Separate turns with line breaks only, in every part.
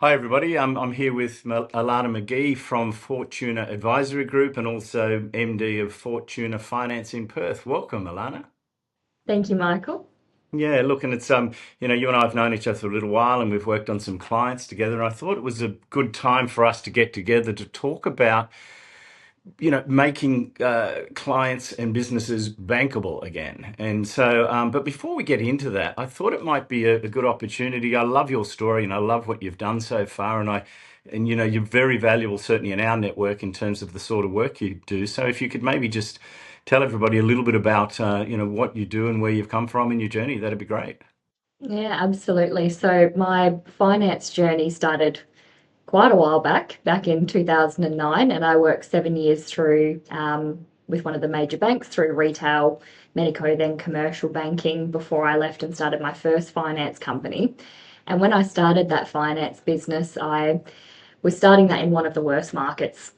Hi, everybody. I'm here with Alana Magee from Fortuna Advisory Group and also MD of Fortuna Finance in Perth. Welcome, Alana.
Thank you, Michael.
Yeah, look, and it's you and I have known each other for a little while, and we've worked on some clients together. And I thought it was a good time for us to get together to talk about making clients and businesses bankable again. And so, but before we get into that, I thought it might be a good opportunity. I love your story and I love what you've done so far. And you're very valuable, certainly in our network, in terms of the sort of work you do. So if you could maybe just tell everybody a little bit about, what you do and where you've come from in your journey, that'd be great.
Yeah, absolutely. So my finance journey started quite a while back in 2009, and I worked 7 years through with one of the major banks through retail, medico, then commercial banking before I left and started my first finance company. And when I started that finance business, I was starting that in one of the worst markets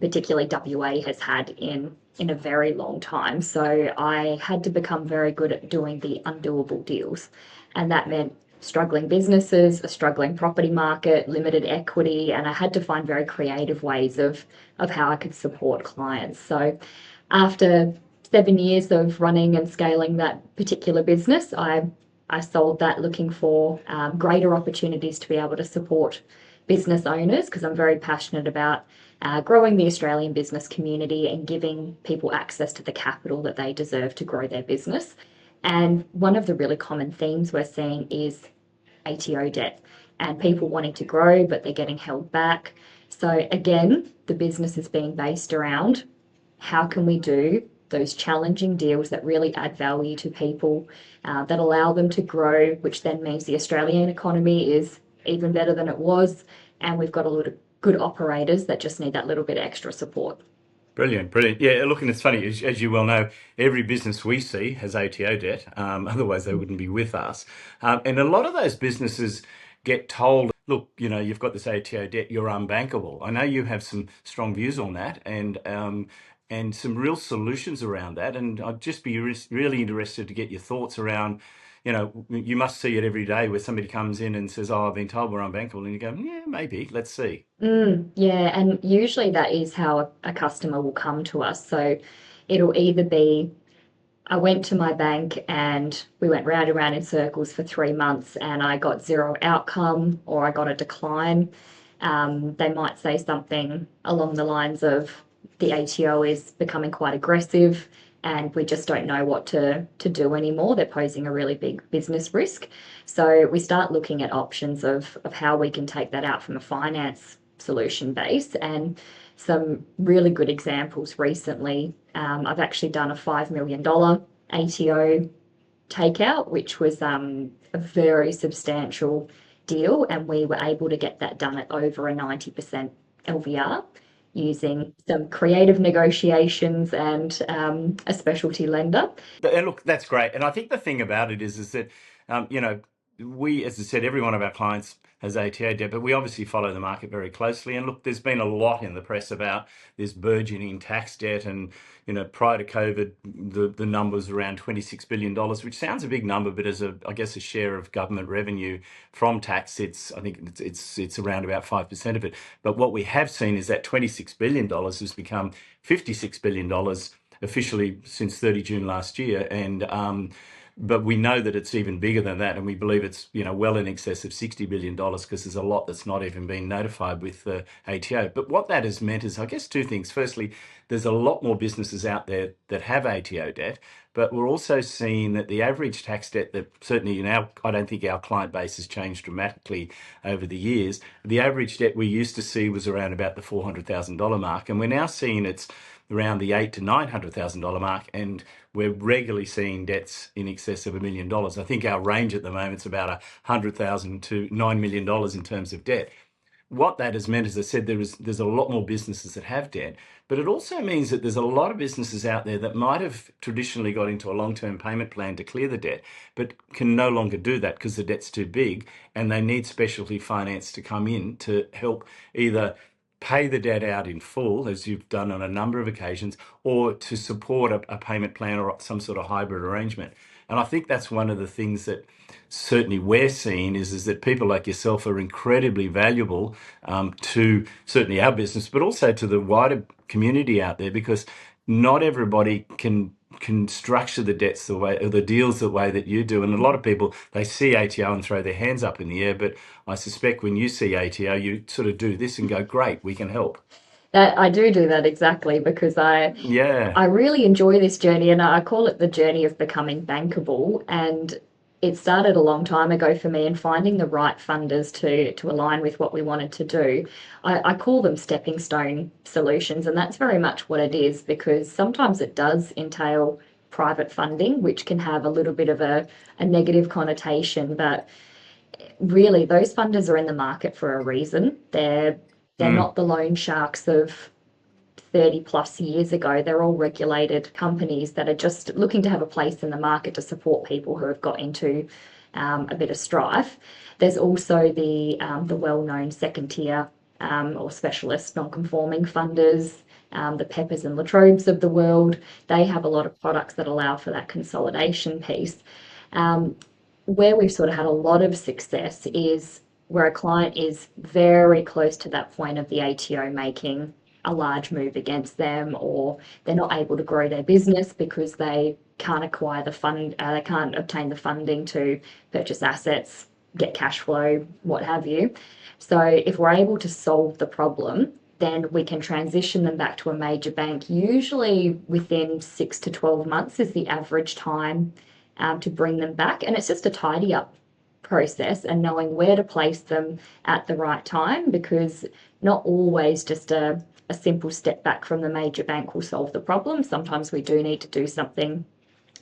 particularly WA has had in a very long time. So I had to become very good at doing the undoable deals, and that meant struggling businesses, a struggling property market, limited equity, and I had to find very creative ways of how I could support clients. So after 7 years of running and scaling that particular business, I sold that looking for greater opportunities to be able to support business owners because I'm very passionate about growing the Australian business community and giving people access to the capital that they deserve to grow their business. And one of the really common themes we're seeing is ATO debt and people wanting to grow, but they're getting held back. So, again, the business is being based around how can we do those challenging deals that really add value to people, that allow them to grow, which then means the Australian economy is even better than it was. And we've got a lot of good operators that just need that little bit extra support.
Brilliant, brilliant. Yeah, look, and it's funny, as you well know, every business we see has ATO debt. Otherwise, they wouldn't be with us. And a lot of those businesses get told, look, you've got this ATO debt, you're unbankable. I know you have some strong views on that and some real solutions around that. And I'd just be really interested to get your thoughts around, you must see it every day where somebody comes in and says, oh, I've been told we're unbankable. And you go, yeah, maybe, let's see.
Yeah, and usually that is how a customer will come to us. So it'll either be I went to my bank and we went round and round in circles for 3 months and I got zero outcome or I got a decline. They might say something along the lines of the ATO is becoming quite aggressive and we just don't know what to do anymore. They're posing a really big business risk. So we start looking at options of how we can take that out from a finance solution base. And some really good examples recently. I've actually done a $5 million ATO takeout, which was a very substantial deal, and we were able to get that done at over a 90% LVR using some creative negotiations and a specialty lender.
And look, that's great. And I think the thing about it is that, we, as I said, every one of our clients has ATO debt, but we obviously follow the market very closely. And look, there's been a lot in the press about this burgeoning tax debt. And, prior to COVID, the numbers around $26 billion, which sounds a big number, but as I guess a share of government revenue from tax, I think it's around about 5% of it. But what we have seen is that $26 billion has become $56 billion officially since 30 June last year. But we know that it's even bigger than that, and we believe it's well in excess of $60 billion because there's a lot that's not even been notified with the ATO. But what that has meant is, I guess, two things. Firstly, there's a lot more businesses out there that have ATO debt, but we're also seeing that the average tax debt that certainly I don't think our client base has changed dramatically over the years. The average debt we used to see was around about the $400,000 mark, and we're now seeing it's around the $800,000 to $900,000 mark, and we're regularly seeing debts in excess of $1 million. I think our range at the moment is about $100,000 to $9 million in terms of debt. What that has meant, as I said, there's a lot more businesses that have debt, but it also means that there's a lot of businesses out there that might have traditionally got into a long-term payment plan to clear the debt, but can no longer do that because the debt's too big, and they need specialty finance to come in to help either pay the debt out in full, as you've done on a number of occasions, or to support a payment plan or some sort of hybrid arrangement. And I think that's one of the things that certainly we're seeing is that people like yourself are incredibly valuable to certainly our business, but also to the wider community out there, because not everybody can structure the debts the way, or the deals the way that you do. And a lot of people, they see ATO and throw their hands up in the air, but I suspect when you see ATO, you sort of do this and go, great, we can help.
That I do that exactly because
Yeah.
I really enjoy this journey, and I call it the journey of becoming bankable. And it started a long time ago for me in finding the right funders to align with what we wanted to do. I call them stepping stone solutions, and that's very much what it is, because sometimes it does entail private funding, which can have a little bit of a negative connotation, but really those funders are in the market for a reason. They're
Mm.
not the loan sharks of 30 plus years ago. They're all regulated companies that are just looking to have a place in the market to support people who have got into a bit of strife. There's also the well-known second tier or specialist non-conforming funders, the Peppers and Latrobes of the world. They have a lot of products that allow for that consolidation piece. Um, where we've sort of had a lot of success is where a client is very close to that point of the ATO making a large move against them, or they're not able to grow their business because they can't acquire the fund, they can't obtain the funding to purchase assets, get cash flow, what have you. So if we're able to solve the problem, then we can transition them back to a major bank. Usually within 6 to 12 months is the average time to bring them back. And it's just a tidy up process and knowing where to place them at the right time, because not always just a simple step back from the major bank will solve the problem. Sometimes we do need to do something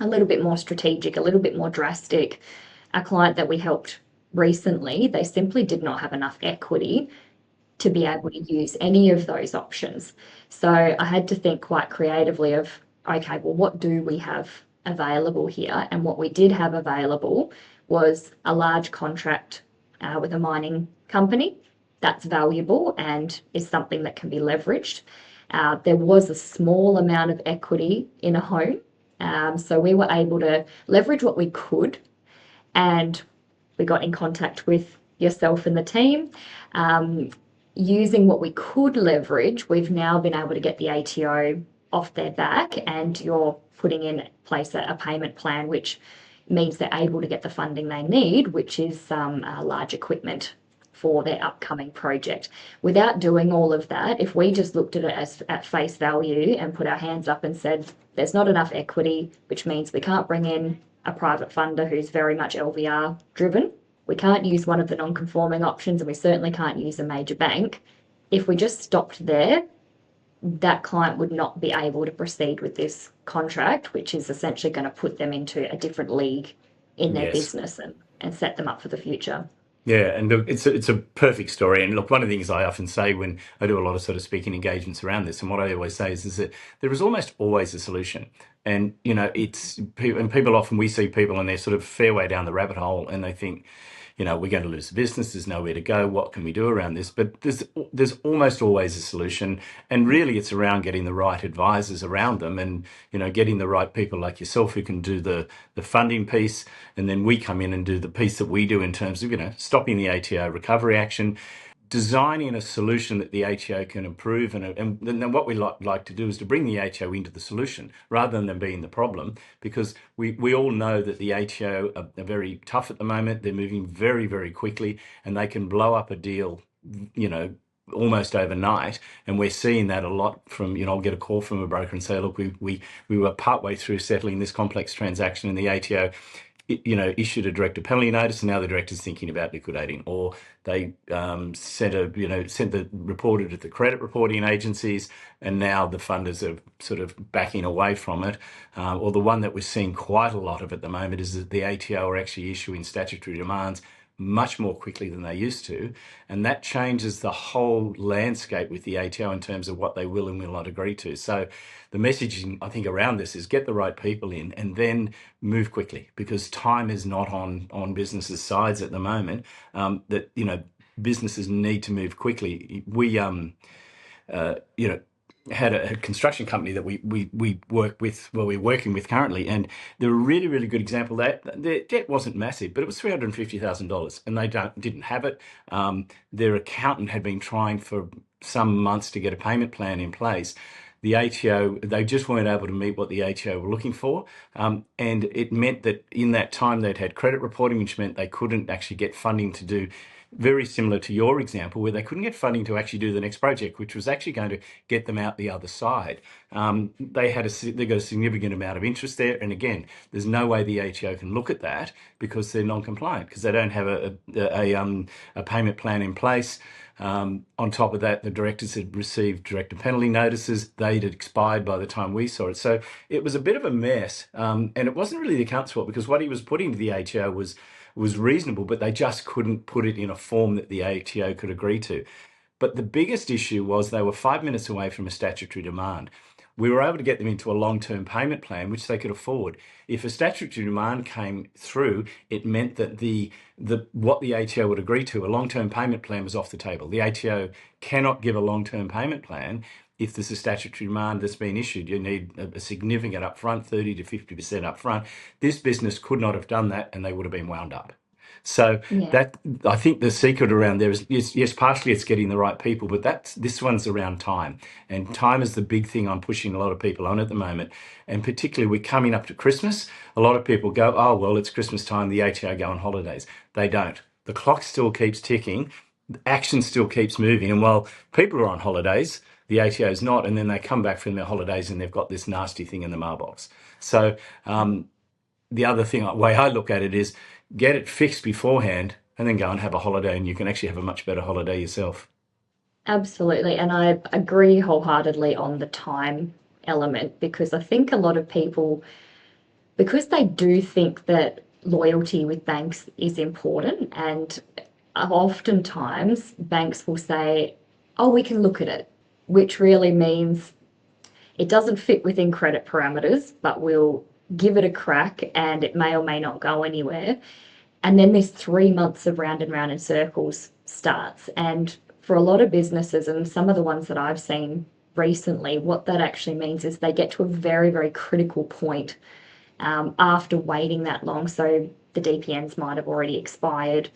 a little bit more strategic, a little bit more drastic. A client that we helped recently, they simply did not have enough equity to be able to use any of those options. So I had to think quite creatively of, okay, well, what do we have available here? And what we did have available was a large contract with a mining company that's valuable and is something that can be leveraged. There was a small amount of equity in a home. So we were able to leverage what we could, and we got in contact with yourself and the team. Um, Using what we could leverage, we've now been able to get the ATO off their back, and you're putting in place a payment plan, which means they're able to get the funding they need, which is some large equipment for their upcoming project. Without doing all of that, if we just looked at it as at face value and put our hands up and said, there's not enough equity, which means we can't bring in a private funder who's very much LVR driven. We can't use one of the non-conforming options, and we certainly can't use a major bank. If we just stopped there, that client would not be able to proceed with this contract, which is essentially going to put them into a different league in their
Yes.
business and set them up for the future.
Yeah, and look, it's a perfect story. And look, one of the things I often say when I do a lot of sort of speaking engagements around this, and what I always say is that there is almost always a solution. And it's and people often, we see people and they're sort of fair way down the rabbit hole, and they think, we're going to lose the business. There's nowhere to go. What can we do around this? But there's almost always a solution, and really it's around getting the right advisors around them, and getting the right people like yourself who can do the funding piece, and then we come in and do the piece that we do in terms of stopping the ATO recovery action, designing a solution that the ATO can improve. And then what we like to do is to bring the ATO into the solution rather than them being the problem, because we all know that the ATO are very tough at the moment. They're moving very, very quickly, and they can blow up a deal, almost overnight. And we're seeing that a lot from, I'll get a call from a broker and say, look, we were partway through settling this complex transaction, and the ATO issued a director penalty notice, and now the director's thinking about liquidating, or they sent the reporter to the credit reporting agencies, and now the funders are sort of backing away from it. Or the one that we're seeing quite a lot of at the moment is that the ATO are actually issuing statutory demands much more quickly than they used to, and that changes the whole landscape with the ATO in terms of what they will and will not agree to. So the messaging, I think, around this is get the right people in and then move quickly, because time is not on businesses' sides at the moment. Businesses need to move quickly. We you know had a construction company that we work with, well, we're working with currently, and they're a really, really good example. That their debt wasn't massive, but it was $350,000, and they didn't have it. Their accountant had been trying for some months to get a payment plan in place. The ATO, they just weren't able to meet what the ATO were looking for. And it meant that in that time they'd had credit reporting, which meant they couldn't actually get funding to do, very similar to your example, where they couldn't get funding to actually do the next project, which was actually going to get them out the other side. They got a significant amount of interest there, and again, there's no way the ATO can look at that because they're non-compliant, because they don't have a payment plan in place. On top of that, the directors had received director penalty notices. They'd expired by the time we saw it. So it was a bit of a mess. And it wasn't really the accountant's fault, because what he was putting to the ATO was reasonable, but they just couldn't put it in a form that the ATO could agree to. But the biggest issue was they were 5 minutes away from a statutory demand. We were able to get them into a long-term payment plan, which they could afford. If a statutory demand came through, it meant that what the ATO would agree to, a long-term payment plan, was off the table. The ATO cannot give a long-term payment plan if there's a statutory demand that's been issued. You need a significant upfront, 30 to 50% upfront. This business could not have done that, and they would have been wound up. So
Yeah.
that, I think the secret around there is, yes, partially it's getting the right people, but this one's around time. And time is the big thing I'm pushing a lot of people on at the moment. And particularly, we're coming up to Christmas. A lot of people go, oh, well, it's Christmas time, the ATO go on holidays. They don't. The clock still keeps ticking. Action still keeps moving. And while people are on holidays, the ATO is not. And then they come back from their holidays and they've got this nasty thing in the mailbox. So the other way I look at it is, get it fixed beforehand and then go and have a holiday, and you can actually have a much better holiday yourself.
Absolutely. And I agree wholeheartedly on the time element, because I think a lot of people, because they do think that loyalty with banks is important, and oftentimes banks will say, oh, we can look at it, which really means it doesn't fit within credit parameters, but we'll give it a crack and it may or may not go anywhere. And then this 3 months of round and round in circles starts. And for a lot of businesses, and some of the ones that I've seen recently, what that actually means is they get to a very, very critical point after waiting that long. So the DPNs might have already expired.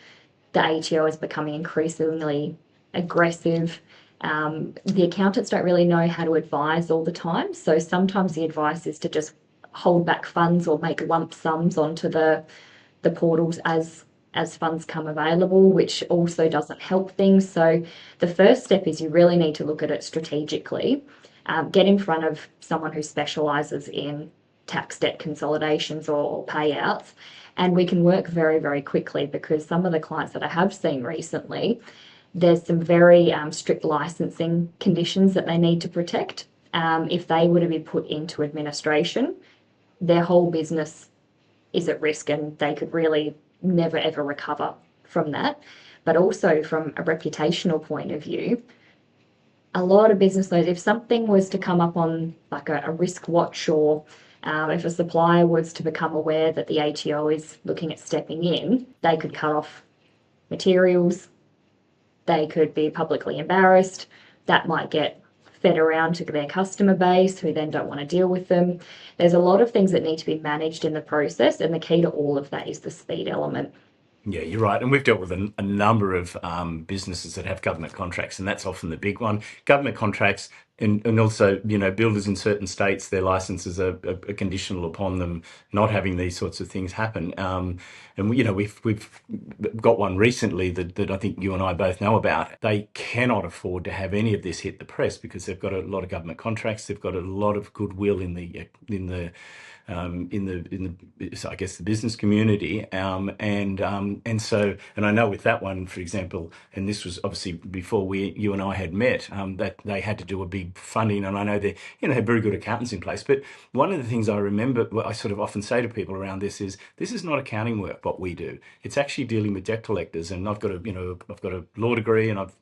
The ATO is becoming increasingly aggressive. The accountants don't really know how to advise all the time. So sometimes the advice is to just hold back funds or make lump sums onto the portals as funds come available, which also doesn't help things. So the first step is you really need to look at it strategically, get in front of someone who specialises in tax debt consolidations or payouts, and we can work very, very quickly, because some of the clients that I have seen recently, there's some very strict licensing conditions that they need to protect. If they were to be put into administration, their whole business is at risk, and they could really never ever recover from that. But also from a reputational point of view, a lot of business owners, if something was to come up on like a risk watch, or if a supplier was to become aware that the ATO is looking at stepping in, they could cut off materials, they could be publicly embarrassed, that might get fed around to their customer base who then don't want to deal with them. There's a lot of things that need to be managed in the process, and the key to all of that is the speed element.
Yeah, you're right. And we've dealt with a number of businesses that have government contracts, and that's often the big one. Government contracts, and also, builders in certain states, their licenses are conditional upon them not having these sorts of things happen. And we've got one recently that I think you and I both know about. They cannot afford to have any of this hit the press, because they've got a lot of government contracts. They've got a lot of goodwill so I guess the business community, and I know with that one, for example, and this was obviously before you and I had met, that they had to do a big funding, and I know they had very good accountants in place. But one of the things I remember, what I sort of often say to people around this is not accounting work. What we do, it's actually dealing with debt collectors. And I've got a law degree, and I've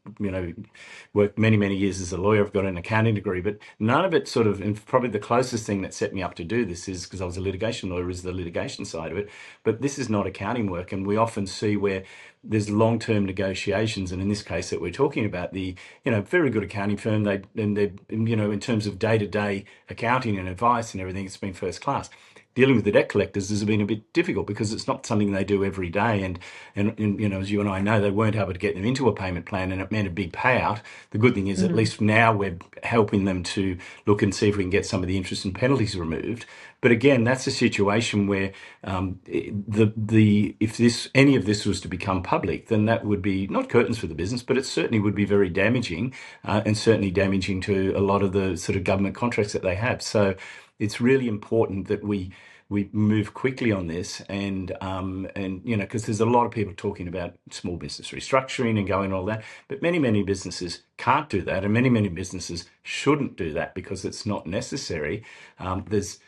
worked many years as a lawyer. I've got an accounting degree, but none of it and probably the closest thing that set me up to do this is, because I was a litigation lawyer, is the litigation side of it. But this is not accounting work, and we often see where there's long-term negotiations, and in this case that we're talking about, the very good accounting firm, they in terms of day-to-day accounting and advice and everything, it's been first class. Dealing with the debt collectors has been a bit difficult because it's not something they do every day, and as you and I know, they weren't able to get them into a payment plan, and it meant a big payout. The good thing is, at least now we're helping them to look and see if we can get some of the interest and penalties removed. But again, that's a situation where if any of this was to become public, then that would be not curtains for the business, but it certainly would be very damaging, and certainly damaging to a lot of the sort of government contracts that they have. So it's really important that we move quickly on this, and because there's a lot of people talking about small business restructuring and going all that, but many businesses can't do that, and many businesses shouldn't do that because it's not necessary. There's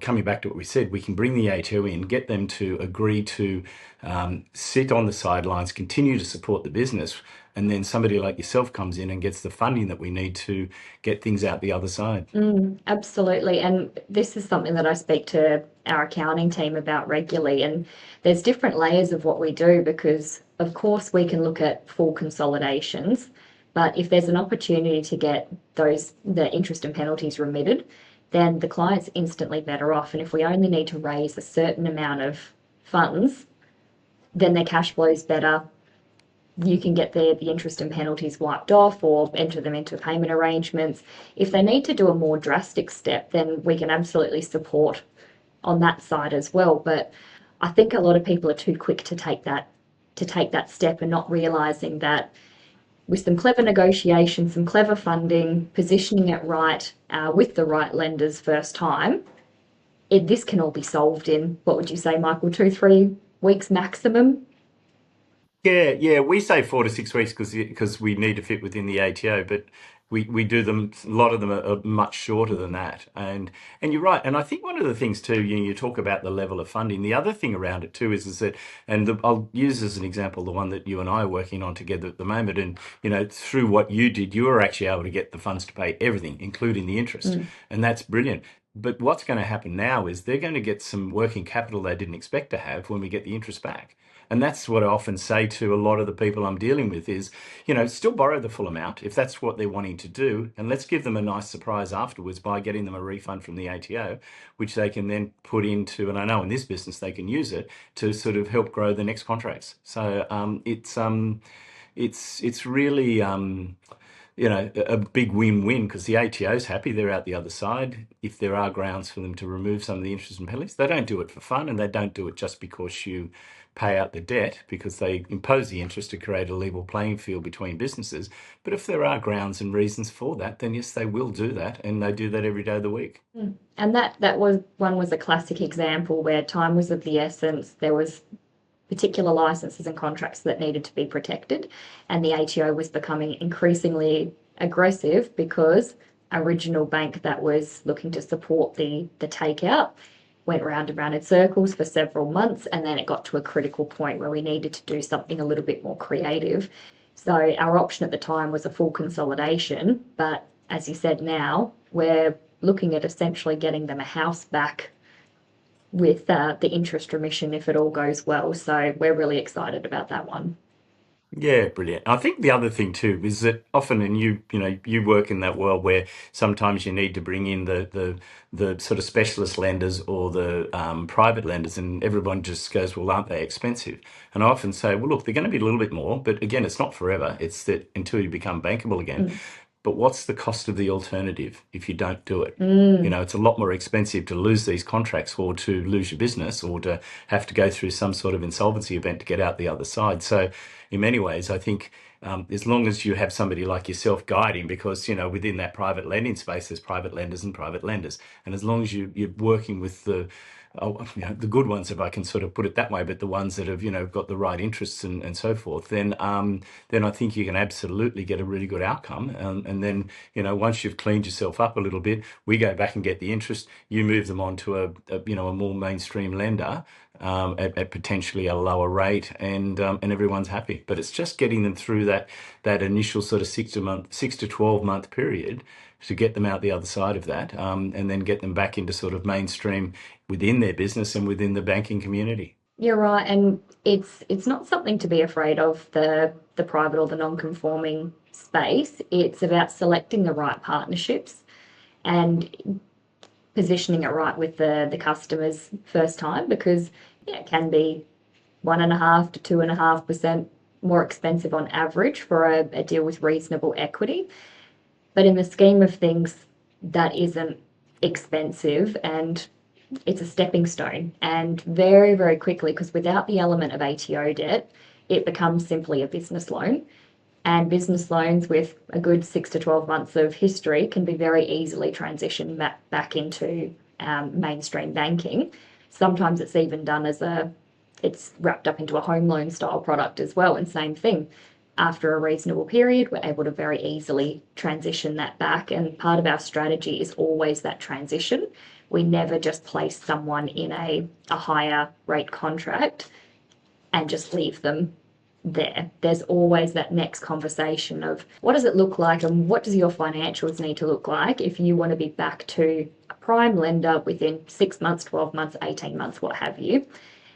coming back to what we said, we can bring the ATO in, get them to agree to sit on the sidelines, continue to support the business, and then somebody like yourself comes in and gets the funding that we need to get things out the other side.
Absolutely. And this is something that I speak to our accounting team about regularly. And there's different layers of what we do because, of course, we can look at full consolidations. But if there's an opportunity to get the interest and penalties remitted, then the client's instantly better off. And if we only need to raise a certain amount of funds, then their cash flow is better. You can get the interest and penalties wiped off or enter them into payment arrangements. If they need to do a more drastic step, then we can absolutely support on that side as well. But I think a lot of people are too quick to take that step and not realizing that with some clever negotiation, some clever funding, positioning it right with the right lenders first time, this can all be solved in, what would you say, Michael, 2-3 weeks maximum?
Yeah. We say 4 to 6 weeks because we need to fit within the ATO, but we do them. A lot of them are much shorter than that. And you're right. And I think one of the things too, you talk about the level of funding. The other thing around it too is that, I'll use as an example the one that you and I are working on together at the moment. And through what you did, you were actually able to get the funds to pay everything, including the interest, and that's brilliant. But what's going to happen now is they're going to get some working capital they didn't expect to have when we get the interest back. And that's what I often say to a lot of the people I'm dealing with is, still borrow the full amount if that's what they're wanting to do. And let's give them a nice surprise afterwards by getting them a refund from the ATO, which they can then put into, and I know in this business they can use it to sort of help grow the next contracts. So it's really, a big win-win because the ATO's happy, they're out the other side. If there are grounds for them to remove some of the interest and penalties, they don't do it for fun, and they don't do it just because you pay out the debt, because they impose the interest to create a level playing field between businesses. But if there are grounds and reasons for that, then yes, they will do that, and they do that every day of the week.
And that was a classic example where time was of the essence. There was particular licenses and contracts that needed to be protected, and the ATO was becoming increasingly aggressive because original bank that was looking to support the takeout went round and round in circles for several months, and then it got to a critical point where we needed to do something a little bit more creative. So our option at the time was a full consolidation, but as you said, now we're looking at essentially getting them a house back with the interest remission if it all goes well. So we're really excited about that one.
Yeah, brilliant. I think the other thing too is that often, and you work in that world where sometimes you need to bring in the sort of specialist lenders or the private lenders, and everyone just goes, well, aren't they expensive? And I often say, well, look, they're going to be a little bit more, but again, it's not forever. It's that until you become bankable again. But what's the cost of the alternative if you don't do it? It's a lot more expensive to lose these contracts or to lose your business or to have to go through some sort of insolvency event to get out the other side. So in many ways, I think as long as you have somebody like yourself guiding, because, within that private lending space, there's private lenders and private lenders. And as long as you're working with the good ones, if I can sort of put it that way, but the ones that have, got the right interests and so forth, then I think you can absolutely get a really good outcome. And then, once you've cleaned yourself up a little bit, we go back and get the interest. You move them on to a more mainstream lender at potentially a lower rate, and everyone's happy. But it's just getting them through that initial sort of 6 to 12 month period to get them out the other side of that, and then get them back into sort of mainstream within their business and within the banking community.
You're right. And it's not something to be afraid of, the private or the non-conforming space. It's about selecting the right partnerships and positioning it right with the customers first time, because yeah, it can be 1.5 to 2.5% more expensive on average for a deal with reasonable equity. But in the scheme of things, that isn't expensive, and it's a stepping stone. And very, very quickly, because without the element of ATO debt, it becomes simply a business loan. And business loans with a good 6 to 12 months of history can be very easily transitioned back into mainstream banking. Sometimes it's even done as it's wrapped up into a home loan style product as well. And same thing, after a reasonable period, we're able to very easily transition that back. And part of our strategy is always that transition. We never just place someone in a higher rate contract and just leave them there. There's always that next conversation of what does it look like and what does your financials need to look like if you want to be back to a prime lender within 6 months, 12 months, 18 months, what have you.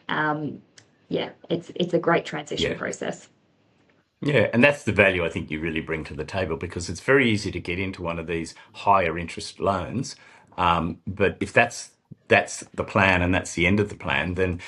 Um, yeah, it's a great transition
Yeah.
process.
Yeah, and that's the value I think you really bring to the table, because it's very easy to get into one of these higher interest loans. But if that's the plan and that's the end of the plan, then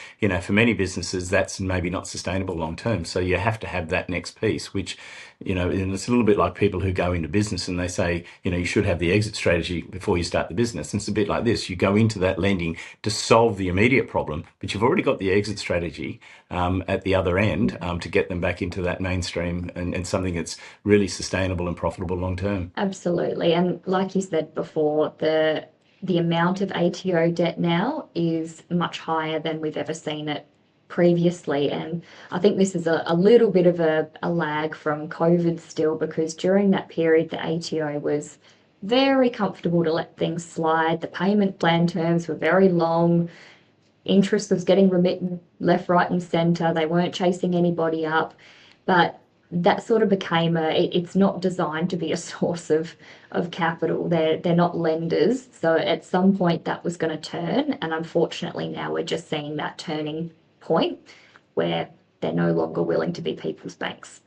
for many businesses that's maybe not sustainable long term. So you have to have that next piece, which and it's a little bit like people who go into business and they say you should have the exit strategy before you start the business. And it's a bit like this: you go into that lending to solve the immediate problem, but you've already got the exit strategy at the other end to get them back into that mainstream and something that's really sustainable and profitable long term.
Absolutely. And like you said before, the amount of ATO debt now is much higher than we've ever seen it previously. And I think this is a little bit of a lag from COVID still, because during that period, the ATO was very comfortable to let things slide. The payment plan terms were very long. Interest was getting remitted left, right, and centre. They weren't chasing anybody up. But that sort of became it's not designed to be a source of capital. They're not lenders. So at some point that was going to turn. And unfortunately now we're just seeing that turning point where they're no longer willing to be people's banks.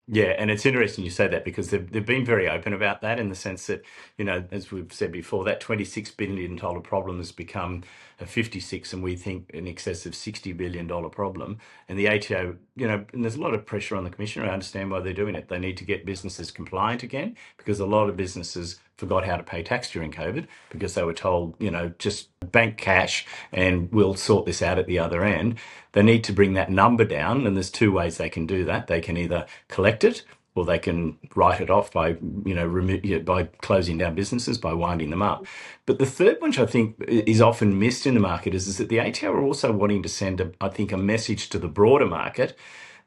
Yeah, and it's interesting you say that, because they've been very open about that, in the sense that, as we've said before, that $26 billion problem has become a 56, and we think in excess of $60 billion problem. And the ATO, and there's a lot of pressure on the commissioner. I understand why they're doing it. They need to get businesses compliant again, because a lot of businesses forgot how to pay tax during COVID, because they were told, just bank cash and we'll sort this out at the other end. They need to bring that number down, and there's two ways they can do that. They can either collect it, or they can write it off by by closing down businesses, by winding them up. But the third one, which I think is often missed in the market, is that the ATO are also wanting to send I think a message to the broader market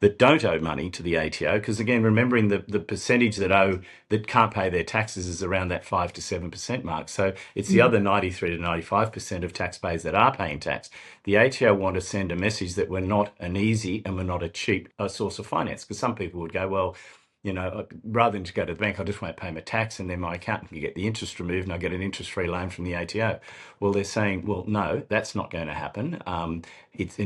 that don't owe money to the ATO, because again, remembering the percentage that can't pay their taxes is around that 5 to 7% mark. So it's the other 93 to 95% of taxpayers that are paying tax. The ATO want to send a message that we're not an easy and we're not a cheap source of finance, because some people would go, well, rather than to go to the bank, I just won't pay my tax, and then my accountant can get the interest removed and I get an interest-free loan from the ATO. Well, they're saying, well, no, that's not going to happen. It's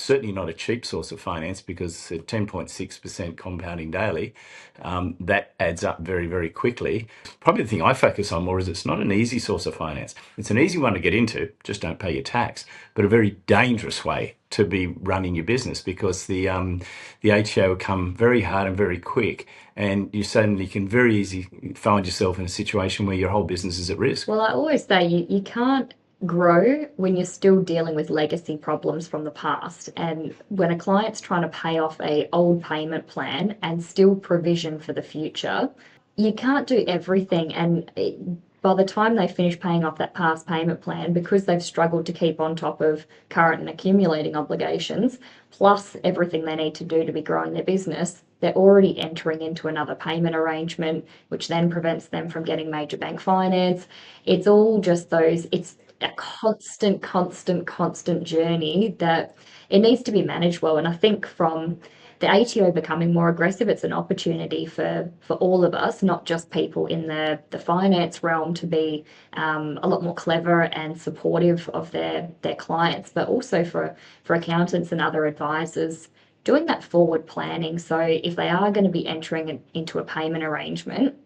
certainly not a cheap source of finance, because at 10.6% compounding daily, that adds up very, very quickly. Probably the thing I focus on more is it's not an easy source of finance. It's an easy one to get into, just don't pay your tax, but a very dangerous way to be running your business, because the ATO come very hard and very quick, and you suddenly can very easily find yourself in a situation where your whole business is at risk.
Well, I always say you can't grow when you're still dealing with legacy problems from the past. And when a client's trying to pay off a old payment plan and still provision for the future, you can't do everything. And by the time they finish paying off that past payment plan, because they've struggled to keep on top of current and accumulating obligations, plus everything they need to do to be growing their business, they're already entering into another payment arrangement, which then prevents them from getting major bank finance. It's all just it's a constant journey that it needs to be managed well. And I think from the ATO becoming more aggressive, it's an opportunity for all of us, not just people in the finance realm, to be a lot more clever and supportive of their clients, but also for accountants and other advisors doing that forward planning. So if they are going to be entering into a payment arrangement,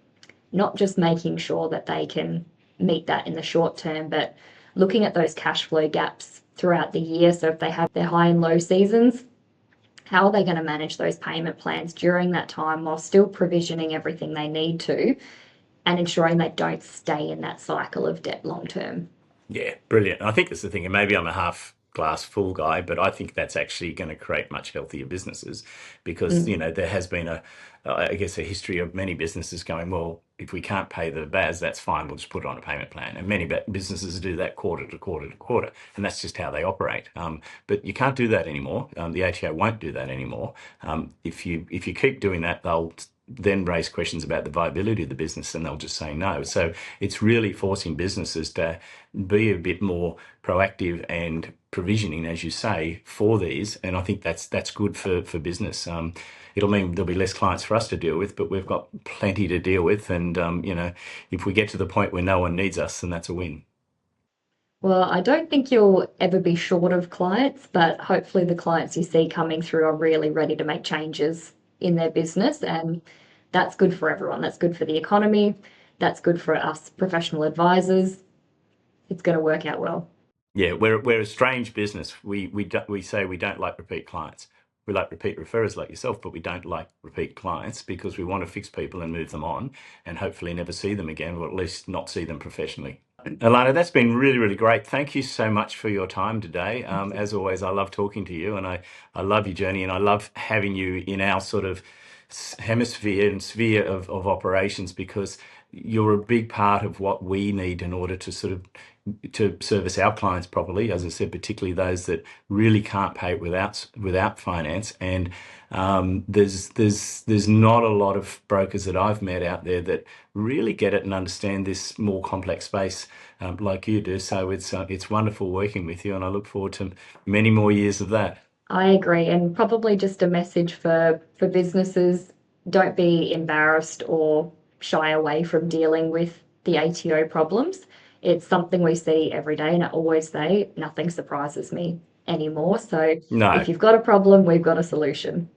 not just making sure that they can meet that in the short term, but looking at those cash flow gaps throughout the year. So if they have their high and low seasons, how are they going to manage those payment plans during that time while still provisioning everything they need to and ensuring they don't stay in that cycle of debt long term?
Yeah, brilliant. I think that's the thing, and maybe I'm a half glass full guy, but I think that's actually going to create much healthier businesses because,
Mm.
there has been I guess, a history of many businesses going, well, if we can't pay the BAS, that's fine. We'll just put it on a payment plan. And many businesses do that quarter to quarter to quarter, and that's just how they operate. But you can't do that anymore. The ATO won't do that anymore. If you keep doing that, they'll then raise questions about the viability of the business, and they'll just say no. So it's really forcing businesses to be a bit more proactive and provisioning, as you say, for these. And I think that's good for business. It'll mean there'll be less clients for us to deal with, but we've got plenty to deal with. And if we get to the point where no one needs us, then that's a win.
Well, I don't think you'll ever be short of clients, but hopefully the clients you see coming through are really ready to make changes in their business. And that's good for everyone. That's good for the economy. That's good for us professional advisors. It's going to work out well.
Yeah, we're a strange business. We say we don't like repeat clients. We like repeat referrers like yourself, but we don't like repeat clients because we want to fix people and move them on and hopefully never see them again, or at least not see them professionally. Alana, that's been really, really great. Thank you so much for your time today. As always, I love talking to you, and I love your journey, and I love having you in our sort of hemisphere and sphere of operations, because you're a big part of what we need in order to sort of to service our clients properly. As I said, particularly those that really can't pay it without finance. And there's not a lot of brokers that I've met out there that really get it and understand this more complex space like you do. So it's wonderful working with you, and I look forward to many more years of that.
I agree. And probably just a message for businesses, don't be embarrassed or shy away from dealing with the ATO problems. It's something we see every day, and I always say nothing surprises me anymore. So if
No,
you've got a problem, we've got a solution.